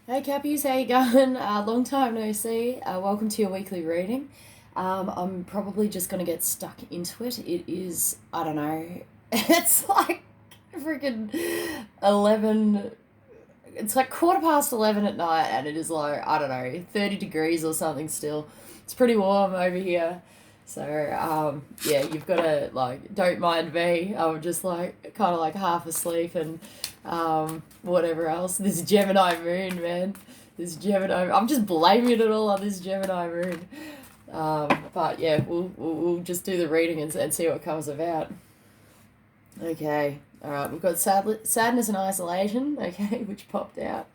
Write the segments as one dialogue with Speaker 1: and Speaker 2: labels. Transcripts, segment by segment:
Speaker 1: Hey Cappies, how you going? Long time no see. Welcome to your weekly reading. I'm probably just going to get stuck into it. It is, I don't know, it's like freaking 11, it's like 11:15 at night, and it is like, I don't know, 30 degrees or something still. It's pretty warm over here. So, yeah, you've got to, like, don't mind me. I'm just, like, kind of like half asleep and whatever else. This Gemini moon, man. This Gemini, I'm just blaming it all on this Gemini moon. But, yeah, we'll just do the reading and see what comes about. Okay, all right, we've got sadness and isolation, okay, which popped out.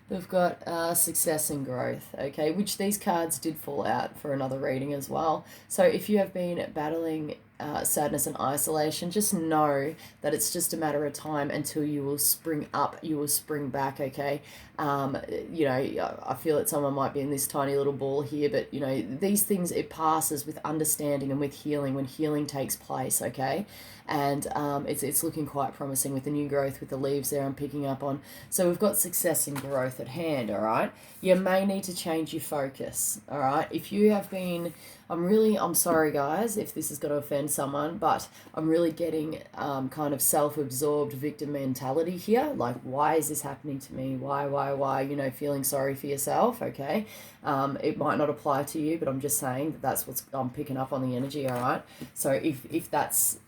Speaker 1: We've got success and growth, okay, which these cards did fall out for another reading as well. So if you have been battling sadness and isolation, just know that it's just a matter of time until you will spring up, you will spring back, okay? You know, I feel that someone might be in this tiny little ball here, but, you know, these things, it passes with understanding and with healing when healing takes place, okay? And it's looking quite promising with the new growth, with the leaves there I'm picking up on. So we've got success and growth at hand, all right? You may need to change your focus, all right? If you have been, I'm sorry guys if this is going to offend someone, but I'm really getting kind of self-absorbed victim mentality here. Like, why is this happening to me? Why? You know, feeling sorry for yourself, okay? It might not apply to you, but I'm just saying that that's what's, I'm picking up on the energy, all right? So if that's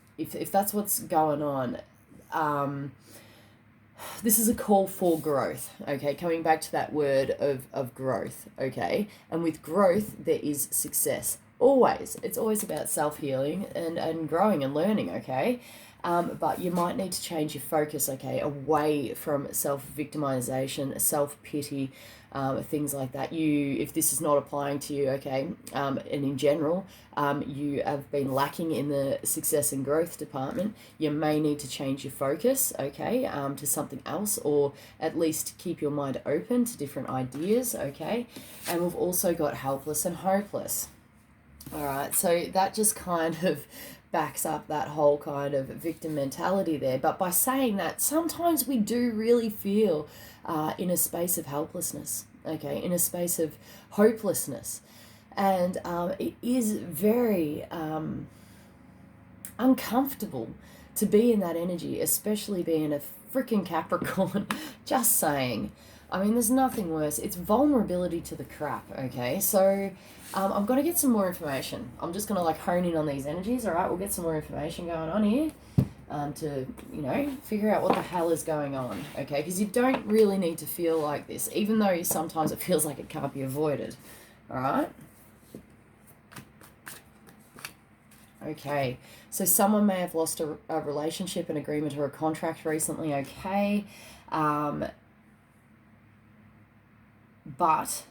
Speaker 1: what's going on, this is a call for growth, okay? Coming back to that word of growth, okay? And with growth, there is success. Always. It's always about self-healing and growing and learning, okay? But you might need to change your focus, okay, away from self-victimization, self-pity, things like that. If this is not applying to you, okay, and in general, you have been lacking in the success and growth department, you may need to change your focus, okay, to something else, or at least keep your mind open to different ideas, okay? And we've also got helpless and hopeless. All right, so that just kind of backs up that whole kind of victim mentality there. But by saying that, sometimes we do really feel in a space of helplessness, okay, in a space of hopelessness. And it is very uncomfortable to be in that energy, especially being a freaking Capricorn. Just saying. I mean, there's nothing worse. It's vulnerability to the crap, okay? So I'm going to get some more information. I'm just going to like hone in on these energies, all right? We'll get some more information going on here to, you know, figure out what the hell is going on, okay? Because you don't really need to feel like this, even though sometimes it feels like it can't be avoided, all right? Okay, so someone may have lost a relationship, an agreement, or a contract recently, okay? But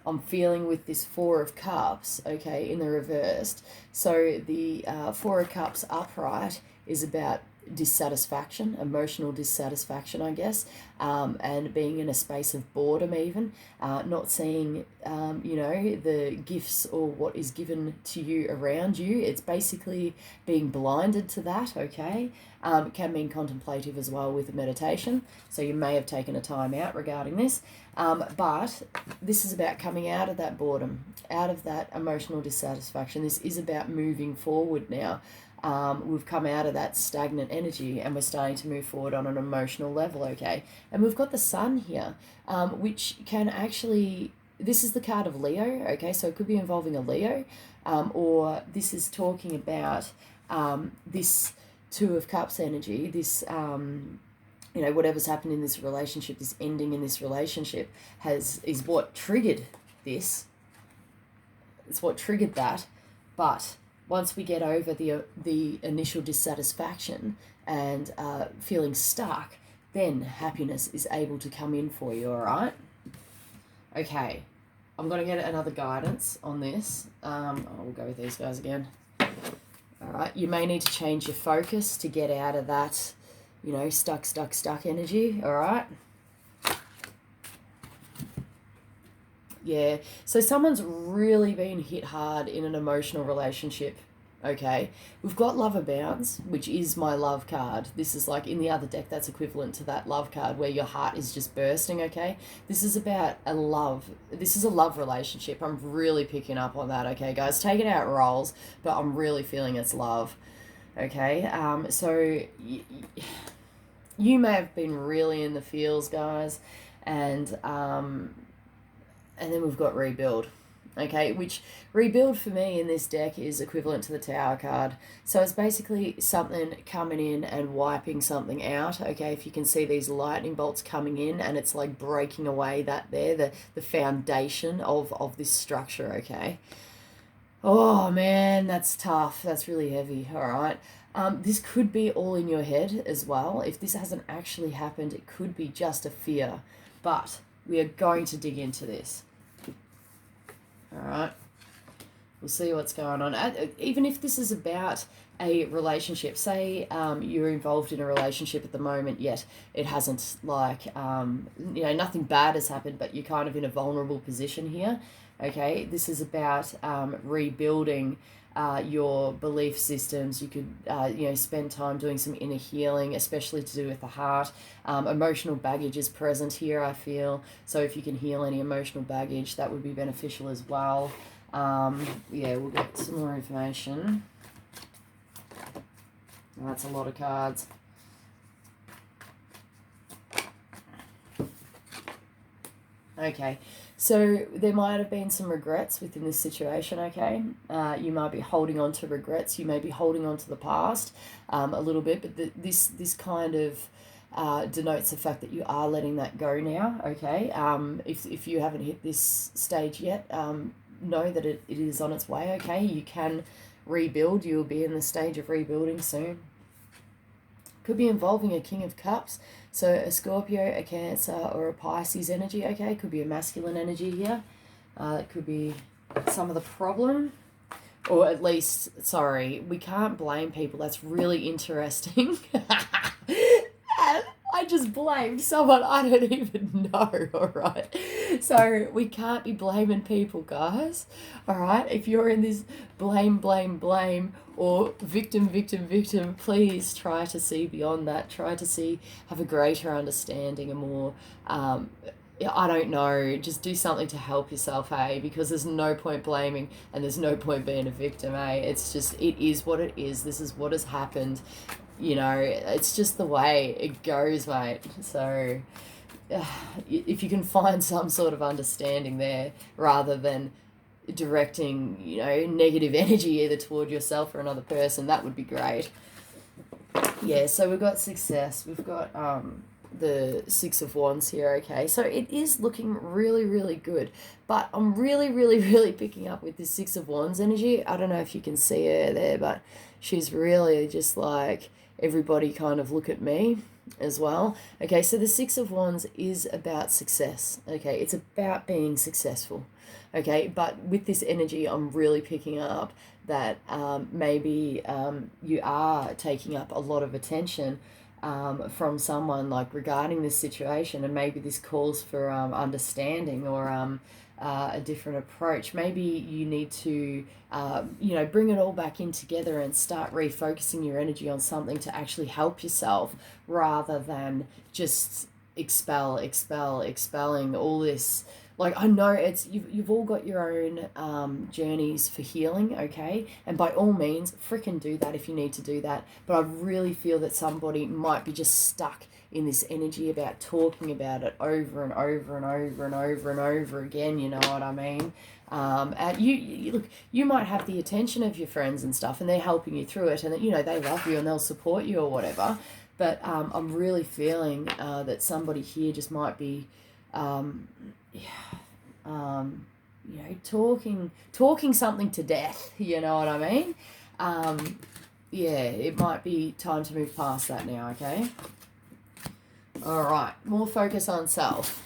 Speaker 1: I'm feeling with this Four of Cups, okay, in the reversed. So the Four of Cups upright is about dissatisfaction, emotional dissatisfaction, I guess, and being in a space of boredom even, not seeing, you know, the gifts or what is given to you around you. It's basically being blinded to that, okay? It can mean contemplative as well with a meditation, so you may have taken a time out regarding this, but this is about coming out of that boredom, out of that emotional dissatisfaction. This is about moving forward now. We've come out of that stagnant energy and we're starting to move forward on an emotional level, okay? And we've got the sun here, which can actually, this is the card of Leo, okay? So it could be involving a Leo, or this is talking about this Two of Cups energy, this, you know, whatever's happened in this relationship, this ending in this relationship is what triggered this. It's what triggered that, but once we get over the initial dissatisfaction and feeling stuck, then happiness is able to come in for you, all right? Okay, I'm going to get another guidance on this. We'll go with these guys again. All right, you may need to change your focus to get out of that, you know, stuck energy, all right? Yeah, so someone's really been hit hard in an emotional relationship, Okay, we've got Lover Bounds, which is my love card. This is like in the other deck, that's equivalent to that love card where your heart is just bursting. Okay, this is about a love. This is a love relationship. I'm really picking up on that. Okay, guys, taking out roles, but I'm really feeling it's love. Okay, so you may have been really in the feels, guys, and then we've got Rebuild. Okay, which Rebuild for me in this deck is equivalent to the Tower card. So it's basically something coming in and wiping something out. Okay, if you can see these lightning bolts coming in and it's like breaking away the foundation of this structure. Okay. Oh man, that's tough. That's really heavy. All right. This could be all in your head as well. If this hasn't actually happened, it could be just a fear. But we are going to dig into this. All right. We'll see what's going on. Even if this is about a relationship, say you're involved in a relationship at the moment, yet it hasn't, like, nothing bad has happened, but you're kind of in a vulnerable position here. Okay, this is about rebuilding your belief systems. You could, spend time doing some inner healing, especially to do with the heart. Emotional baggage is present here, I feel. So if you can heal any emotional baggage, that would be beneficial as well. We'll get some more information. That's a lot of cards. Okay, so there might have been some regrets within this situation, okay? You might be holding on to regrets. You may be holding on to the past a little bit, but this kind of denotes the fact that you are letting that go now, okay? If you haven't hit this stage yet, know that it is on its way, okay? You can rebuild. You'll be in the stage of rebuilding soon. Could be involving a King of Cups. So a Scorpio, a Cancer, or a Pisces energy, okay? Could be a masculine energy here. It could be some of the problem. Or at least, sorry, we can't blame people. That's really interesting. I just blamed someone I don't even know, all right? So we can't be blaming people, guys, all right? If you're in this blame, or victim, please try to see beyond that. Try to have a greater understanding, a more, I don't know, just do something to help yourself, hey? Because there's no point blaming and there's no point being a victim, hey? It's just, it is what it is. This is what has happened. It's just the way it goes, mate. So if you can find some sort of understanding there rather than directing, negative energy either toward yourself or another person, that would be great. Yeah, so we've got success. We've got the Six of Wands here, okay? So it is looking really, really good. But I'm really, really, really picking up with this Six of Wands energy. I don't know if you can see her there, but she's really just like, everybody kind of look at me as well. Okay, so the Six of Wands is about success. Okay, it's about being successful. Okay, but with this energy, I'm really picking up that maybe you are taking up a lot of attention from someone, like, regarding this situation, and maybe this calls for understanding or a different approach. Maybe you need to bring it all back in together and start refocusing your energy on something to actually help yourself, rather than just expelling all this. Like, I know you've all got your own journeys for healing, okay? And by all means, freaking do that if you need to do that. But I really feel that somebody might be just stuck in this energy about talking about it over and over and over and over and over again, you know what I mean? And you look, you might have the attention of your friends and stuff, and they're helping you through it, and they love you and they'll support you or whatever. But I'm really feeling that somebody here just might be talking something to death, you know what I mean? It might be time to move past that now, okay? All right, more focus on self.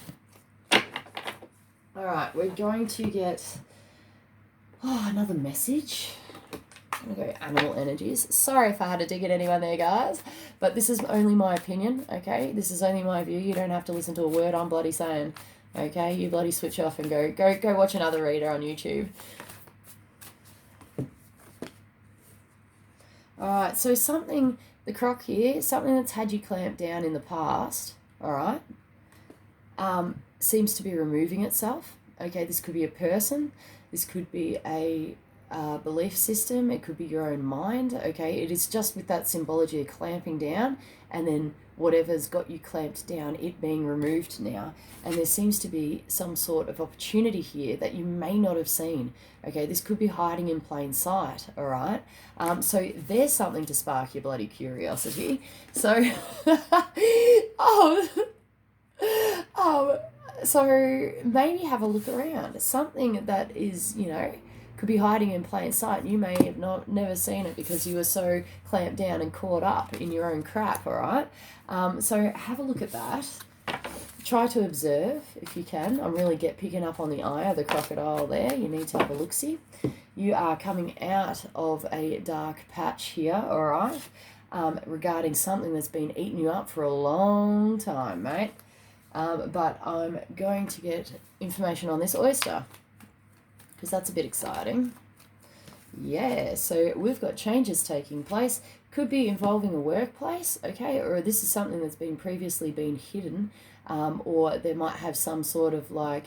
Speaker 1: All right, we're going to get another message. I'm going to go animal energies. Sorry if I had to dig at anyone there, guys, but this is only my opinion, okay? This is only my view. You don't have to listen to a word I'm bloody saying, okay? You bloody switch off and go watch another reader on YouTube. All right, so something, the croc here, something that's had you clamped down in the past, all right, seems to be removing itself. Okay, this could be a person, this could be a belief system, it could be your own mind. Okay, it is just with that symbology of clamping down, and then whatever's got you clamped down, it being removed now. And there seems to be some sort of opportunity here that you may not have seen. Okay, this could be hiding in plain sight. All right, so there's something to spark your bloody curiosity. So, oh, oh, so maybe have a look around. Something that is, could be hiding in plain sight. You may have never seen it because you were so clamped down and caught up in your own crap, all right? So have a look at that. Try to observe if you can. I'm really picking up on the eye of the crocodile there. You need to have a look-see. You are coming out of a dark patch here, all right? Regarding something that's been eating you up for a long time, mate. But I'm going to get information on this oyster because that's a bit exciting. Yeah, so we've got changes taking place. Could be involving a workplace, okay, or this is something that's been previously been hidden, or there might have some sort of like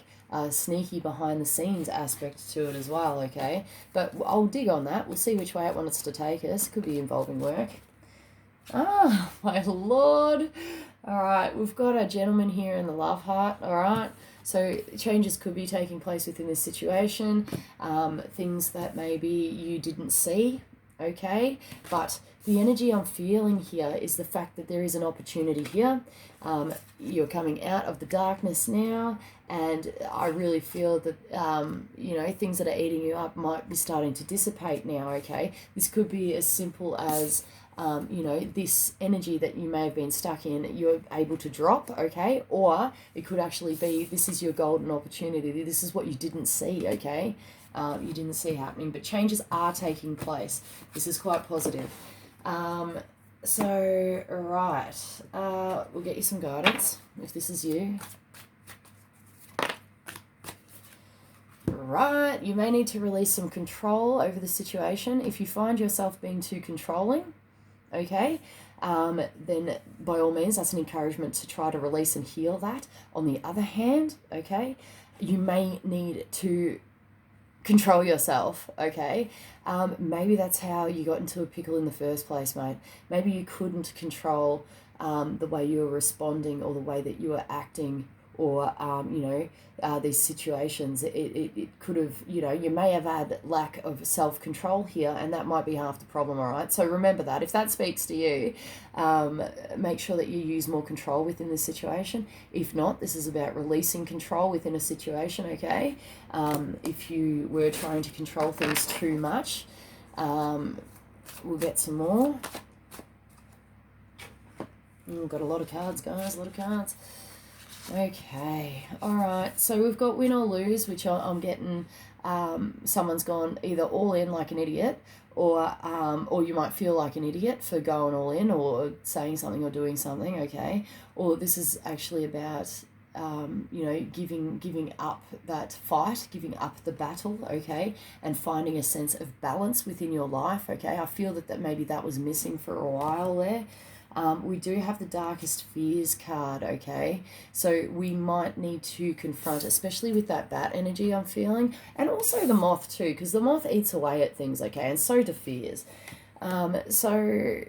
Speaker 1: sneaky behind the scenes aspect to it as well, okay? But I'll dig on that. We'll see which way it wants to take us. Could be involving work. Ah, my lord. All right, we've got a gentleman here in the love heart, all right? So changes could be taking place within this situation, things that maybe you didn't see, okay? But the energy I'm feeling here is the fact that there is an opportunity here. You're coming out of the darkness now, and I really feel that, things that are eating you up might be starting to dissipate now, okay? This could be as simple as this energy that you may have been stuck in, you're able to drop, okay? Or it could actually be, this is your golden opportunity. This is what you didn't see, okay? You didn't see happening, but changes are taking place. This is quite positive. So, right, we'll get you some guidance if this is you. Right, you may need to release some control over the situation. If you find yourself being too controlling, okay, then by all means that's an encouragement to try to release and heal that. On the other hand, okay, you may need to control yourself, okay? Maybe that's how you got into a pickle in the first place, mate. Maybe you couldn't control the way you were responding or the way that you were acting, or these situations. It could have, you may have had lack of self-control here, and that might be half the problem, all right? So remember that. If that speaks to you, make sure that you use more control within the situation. If not, this is about releasing control within a situation, okay? If you were trying to control things too much, we'll get some more. We've got a lot of cards, guys, a lot of cards. Okay, all right, so we've got win or lose, which I'm getting, someone's gone either all in like an idiot, or you might feel like an idiot for going all in or saying something or doing something, okay? Or this is actually about, giving up that fight, giving up the battle, okay? And finding a sense of balance within your life, okay? I feel that maybe that was missing for a while there. We do have the darkest fears card, okay? So we might need to confront, especially with that bat energy I'm feeling, and also the moth too, because the moth eats away at things, okay? And so do fears. So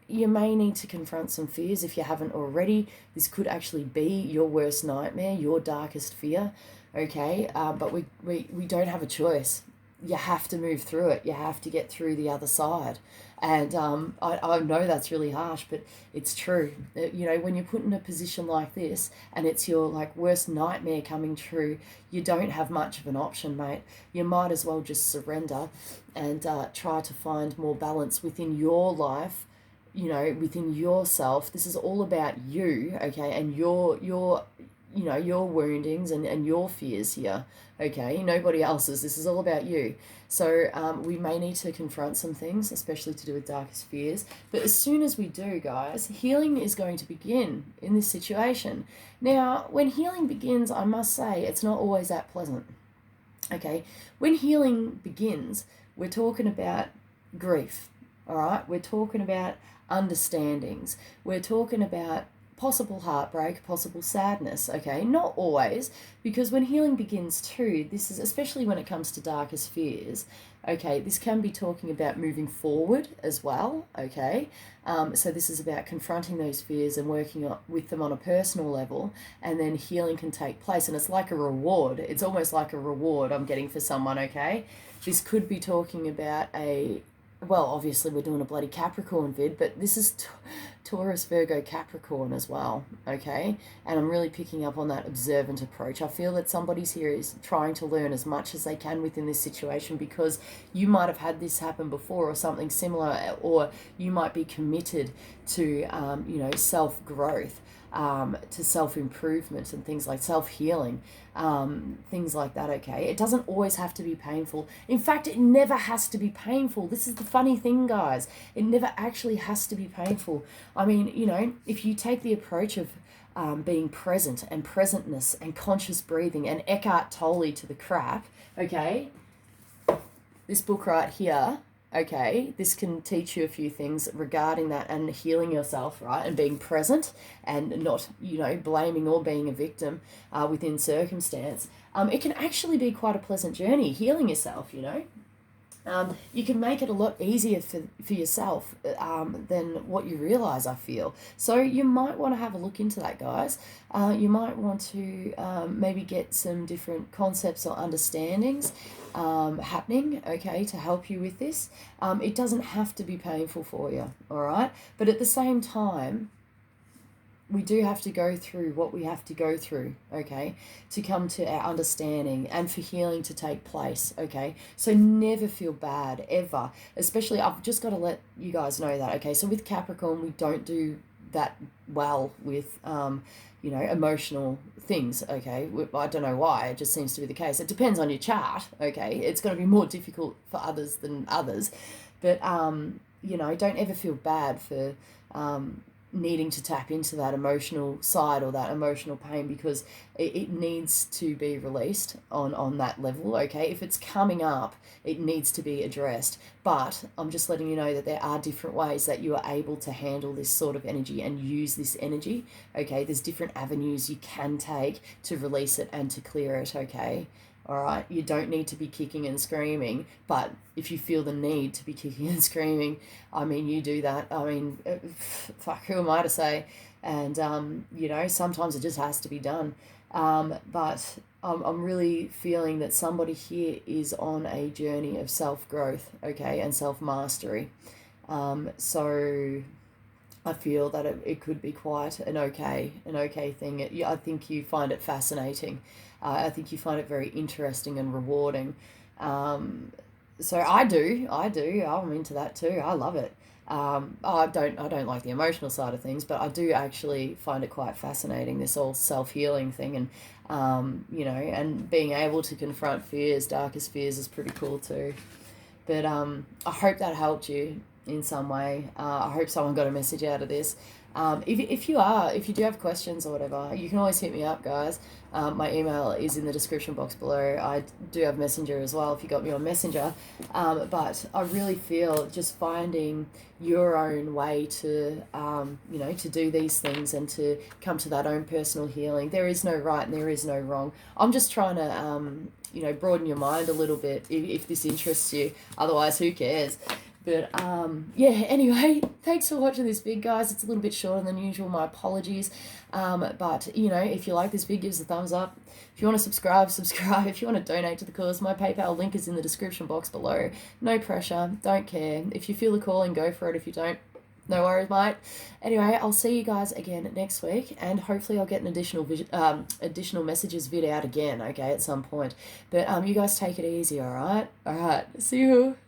Speaker 1: you may need to confront some fears if you haven't already. This could actually be your worst nightmare, your darkest fear, okay? But we don't have a choice. You have to move through it. You have to get through the other side. And I know that's really harsh, but it's true. When you're put in a position like this and it's your worst nightmare coming true, you don't have much of an option, mate. You might as well just surrender and try to find more balance within your life, within yourself. This is all about you, okay, and your woundings and your fears here, okay? Nobody else's. This is all about you. So we may need to confront some things, especially to do with darkest fears. But as soon as we do, guys, healing is going to begin in this situation. Now, when healing begins, I must say, it's not always that pleasant, okay? When healing begins, we're talking about grief, all right? We're talking about understandings. We're talking about possible heartbreak, possible sadness, okay? Not always, because when healing begins too, this is, especially when it comes to darkest fears, okay, this can be talking about moving forward as well, okay? So this is about confronting those fears and working with them on a personal level, and then healing can take place, and it's like a reward. It's almost like a reward I'm getting for someone, okay? This could be talking about well, obviously we're doing a bloody Capricorn vid, but this is Taurus, Virgo, Capricorn as well, okay? And I'm really picking up on that observant approach. I feel that somebody's here is trying to learn as much as they can within this situation, because you might have had this happen before or something similar, or you might be committed to, self-growth, to self-improvement and things like self-healing, things like that, okay? It doesn't always have to be painful. In fact, it never has to be painful. This is the funny thing, guys. It never actually has to be painful. I mean, if you take the approach of being present and presentness and conscious breathing and Eckhart Tolle to the crack, okay? This book right here, okay, this can teach you a few things regarding that and healing yourself, right? And being present and not, blaming or being a victim within circumstance. It can actually be quite a pleasant journey, healing yourself, you can make it a lot easier for yourself than what you realize, I feel. So you might want to have a look into that, guys. You might want to maybe get some different concepts or understandings happening, okay, to help you with this. It doesn't have to be painful for you, all right? But at the same time, we do have to go through what we have to go through, okay, to come to our understanding and for healing to take place, okay? So never feel bad, ever. Especially, I've just got to let you guys know that, okay? So with Capricorn, we don't do that well with, emotional things, okay? I don't know why, it just seems to be the case. It depends on your chart, okay? It's going to be more difficult for others than others. But, don't ever feel bad for needing to tap into that emotional side or that emotional pain, because it needs to be released on that level, okay? If it's coming up, it needs to be addressed. But I'm just letting you know that there are different ways that you are able to handle this sort of energy and use this energy, okay? There's different avenues you can take to release it and to clear it, okay? All right, you don't need to be kicking and screaming, but if you feel the need to be kicking and screaming, I mean, you do that. I mean, fuck, who am I to say? And, sometimes it just has to be done. But I'm really feeling that somebody here is on a journey of self-growth, okay, and self-mastery. So I feel that it could be quite an okay thing. I think you find it fascinating. I think you find it very interesting and rewarding. So I do. I'm into that too. I love it. I don't like the emotional side of things, but I do actually find it quite fascinating, this whole self-healing thing, and and being able to confront fears, darkest fears, is pretty cool too. But I hope that helped you in some way. I hope someone got a message out of this. If you do have questions or whatever, you can always hit me up, guys. My email is in the description box below. I do have Messenger as well if you got me on Messenger. But I really feel just finding your own way to, to do these things and to come to that own personal healing. There is no right and there is no wrong. I'm just trying to, broaden your mind a little bit if this interests you. Otherwise, who cares? But, anyway, thanks for watching this vid, guys. It's a little bit shorter than usual. My apologies. But, if you like this vid, give us a thumbs up. If you want to subscribe. If you want to donate to the cause, my PayPal link is in the description box below. No pressure. Don't care. If you feel the calling, go for it. If you don't, no worries, mate. Anyway, I'll see you guys again next week, and hopefully I'll get an additional messages vid out again, okay, at some point. But you guys take it easy, all right? All right. See you.